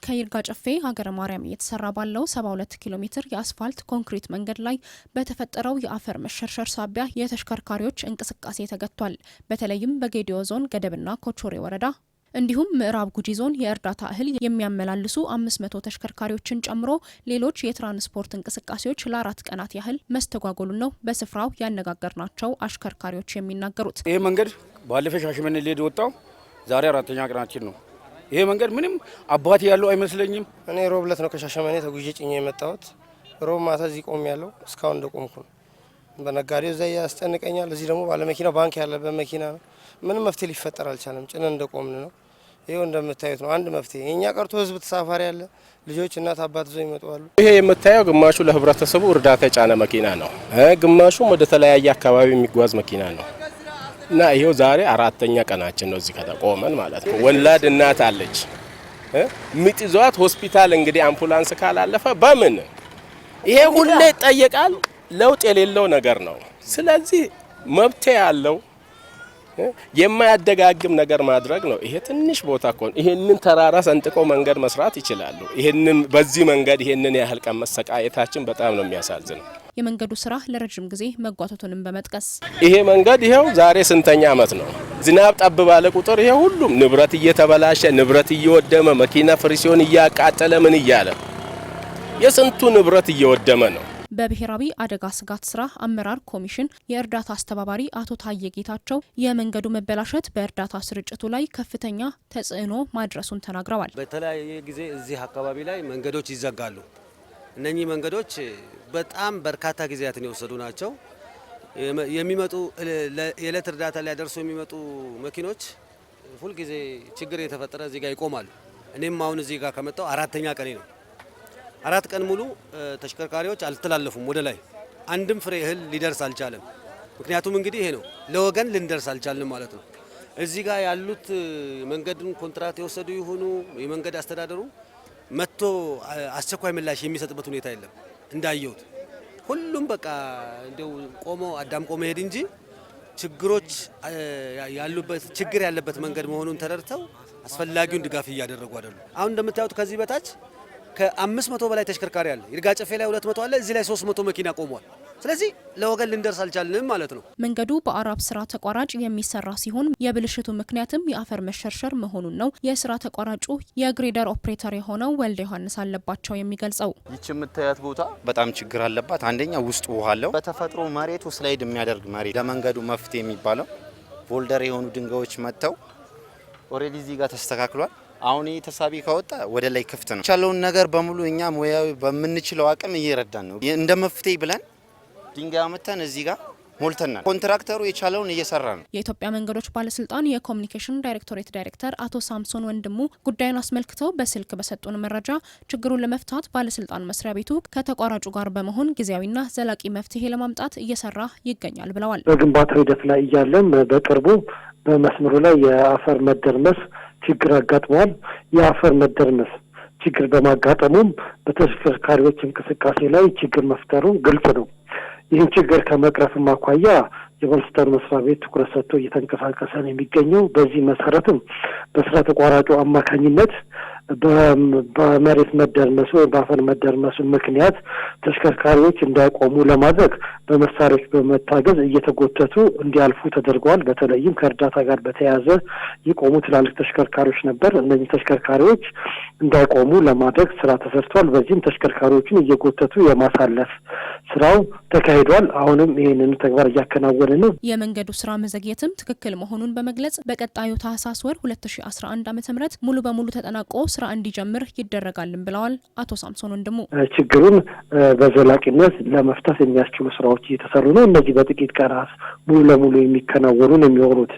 ከይርጋ ጨፌ ሀገረ ማርያም እየተሰራ ባለው 72 ኪሎ ሜትር የአስፋልት ኮንክሪት መንገድ ላይ በተፈጠረው የአፈር መሸርሸር ሳቢያ የተሽከርካሪዎች እንቅስቃሴ ተገቷል። በተለይም በጌዲዮ ዞን ገደብና ኮቾሬ ወረዳ እንዲሁም ምዕራብ ጉጂ ዞን የእርዳታ እህል የሚያመላልሱ 500 ተሽከርካሪዎችን ጨምሮ ሌሎች የትራንስፖርት እንቅስቃሴዎች ለ4 ቀናት ያህል መስተጓጎሉን ነው በስፍራው ያነጋገርናቸው አሽከርካሪዎች የሚናገሩት። ይሄ መንገድ ባለፈ ሻሸመኔ ሊሄድ ወጣው ዛሬ 4ኛ ቀናችን ነው። ይሄ መንገድ ምንም አባቴ ያለው አይመስለኝም። እኔ ሮብለት ነው ከሻሸመኔ ተጉዤ ጭኜ የመጣሁት። ሮብ ማታ እዚህ ቆም ያለው እስካሁን እንደቆምኩ ነው። በነጋዴው እዛ ያስጨንቀኛል። እዚህ ደግሞ ባለመኪና ባንክ ያለበት መኪና ነው። ምንም መፍትሄ ሊፈጠር አልቻለም። ጭነን እንደቆምን ነው። ይሄው እንደምታዩት ነው። አንድ መፍትሄ የኛ ቀርቶ ህዝብ ተሳፋሪ ያለ ልጆች እናት አባት ይዘው ይመጣሉ። ይሄ የምታየው ግማሹ ለህብረተሰቡ እርዳታ የጫነ መኪና ነው። ግማሹ ወደ ተለያየ አካባቢ የሚጓዝ መኪና ነው። እና ይሄው ዛሬ 4ኛ ቀናችን ነው እዚህ ከተቆመን ማለት ነው። ወላድ እናት አለች ምጥ ይዟት ሆስፒታል እንግዲህ አምቡላንስ ካላለፈ በምን ይሄ ሁሌ ይጠየቃል። ለውጥ የሌለው ነገር ነው። ስለዚህ መብት ያለው የማያደጋግም ነገር ማድረግ ነው። ይሄ ትንሽ ቦታ ኮን ይሄንን ተራራ ሰንጥቆ መንገድ መስራት ይችላሉ። ይሄንን በዚህ መንገድ ይሄንን ያህል ቀን መሰቃየታችን በጣም ነው የሚያሳዝነው። የመንገዱ ስራ ለረጅም ጊዜ መጓተቱንም በመጥቀስ ይሄ መንገድ ይሄው ዛሬ ስንተኛ አመት ነው። ዝናብ ጠብ ባለ ቁጥር ይሄ ሁሉም ንብረት እየተበላሸ ንብረት እየወደመ መኪና ፍሪሲዮን እያቃጠለ ምን እያለ የስንቱ ንብረት እየወደመ ነው። በብሔራዊ አደጋ ስጋት ስራ አመራር ኮሚሽን የእርዳታ አስተባባሪ አቶ ታየ ጌታቸው የመንገዱ መበላሸት በእርዳታ ስርጭቱ ላይ ከፍተኛ ተጽዕኖ ማድረሱን ተናግረዋል። በተለያየ ጊዜ እዚህ አካባቢ ላይ መንገዶች ይዘጋሉ። እነኚህ መንገዶች በጣም በርካታ ጊዜያትን የወሰዱ ናቸው። የሚመጡ የዕለት እርዳታ ሊያደርሱ የሚመጡ መኪኖች ሁልጊዜ ችግር የተፈጠረ እዚህ ጋር ይቆማሉ። እኔም አሁን እዚህ ጋር ከመጣው 4ኛ ቀኔ ነው። 4 ቀን ሙሉ ተሽከርካሪዎች አልተላለፉም ወደ ላይ አንድም ፍሬ እህል ሊደርስ አልቻለም። ምክንያቱም እንግዲህ ይሄ ነው ለወገን ልንደርስ አልቻልንም ማለት ነው። እዚህ ጋር ያሉት መንገዱን ኮንትራት የወሰዱ ይሁኑ የመንገድ አስተዳደሩ መጥቶ አስቸኳይ ምላሽ የሚሰጥበት ሁኔታ የለም። እንዳየሁት ሁሉም በቃ እንደው ቆሞ አዳምቆ መሄድ እንጂ ችግሮች ያሉበት ችግር ያለበት መንገድ መሆኑን ተረድተው አስፈላጊውን ድጋፍ እያደረጉ አይደሉም። አሁን እንደምታዩት ከዚህ በታች ከ500 በላይ ተሽከርካሪ አለ። ይርጋ ጨፌ ላይ 200 አለ። እዚህ ላይ 300 መኪና ቆሟል። ስለዚህ ለወገን ልንደርስ አልቻልንም ማለት ነው። መንገዱ በአራብ ስራ ተቋራጭ የሚሰራ ሲሆን የብልሽቱ ምክንያትም የአፈር መሸርሸር መሆኑን ነው የስራ ተቋራጩ የግሬደር ኦፕሬተር የሆነው ወልደ ዮሐንስ አለባቸው የሚገልጸው። ይች የምታያት ቦታ በጣም ችግር አለባት። አንደኛ ውስጥ ውሃ አለው። በተፈጥሮ መሬቱ ስላይድ የሚያደርግ መሬት ለመንገዱ መፍትሄ የሚባለው ቮልደር የሆኑ ድንጋዮች መጥተው ኦሬዲ እዚህ ጋር ተስተካክሏል። አሁን ተሳቢ ካወጣ ወደ ላይ ክፍት ነው። ያለውን ነገር በሙሉ እኛ ሙያዊ በምንችለው አቅም እየረዳን ነው። እንደ መፍትሄ ብለን ድንጋይ አመጣን እዚህ ጋር ሞልተናል። ኮንትራክተሩ የቻለውን እየሰራ ነው። የኢትዮጵያ መንገዶች ባለስልጣን የኮሙኒኬሽን ዳይሬክቶሬት ዳይሬክተር አቶ ሳምሶን ወንድሙ ጉዳዩን አስመልክተው በስልክ በሰጡን መረጃ ችግሩን ለመፍታት ባለስልጣን መስሪያ ቤቱ ከተቋራጩ ጋር በመሆን ጊዜያዊና ዘላቂ መፍትሄ ለማምጣት እየሰራ ይገኛል ብለዋል። በግንባታ ሂደት ላይ እያለም በቅርቡ በመስመሩ ላይ የአፈር መደርመስ ችግር አጋጥሟል። የአፈር መደርመስ ችግር በማጋጠሙም በተሽከርካሪዎች እንቅስቃሴ ላይ ችግር መፍጠሩ ግልጽ ነው። ይህን ችግር ከመቅረፍም አኳያ የባለስልጣን መስሪያ ቤት ትኩረት ሰጥቶ እየተንቀሳቀሰ ነው የሚገኘው። በዚህ መሰረትም በስራ ተቋራጩ አማካኝነት በመሬት መደርመሱ ወይም በአፈር መደርመሱ ምክንያት ተሽከርካሪዎች እንዳይቆሙ ለማድረግ በመሳሪያዎች በመታገዝ እየተጎተቱ እንዲያልፉ ተደርገዋል። በተለይም ከእርዳታ ጋር በተያያዘ የቆሙ ትላልቅ ተሽከርካሪዎች ነበር። እነዚህ ተሽከርካሪዎች እንዳይቆሙ ለማድረግ ስራ ተሰርቷል። በዚህም ተሽከርካሪዎችን እየጎተቱ የማሳለፍ ስራው ተካሂዷል። አሁንም ይህንን ተግባር እያከናወነ ነው። የመንገዱ ስራ መዘግየትም ትክክል መሆኑን በመግለጽ በቀጣዩ ታህሳስ ወር 2011 ዓ.ም ሙሉ በሙሉ ተጠናቆ ስራ እንዲጀምር ይደረጋልን ብለዋል አቶ ሳምሶን ወንድሙ። ችግሩን በዘላቂነት ለመፍታት የሚያስችሉ ስራዎች እየተሰሩ ነው። እነዚህ በጥቂት ቀናት ሙሉ ለሙሉ የሚከናወኑ ነው የሚሆኑት።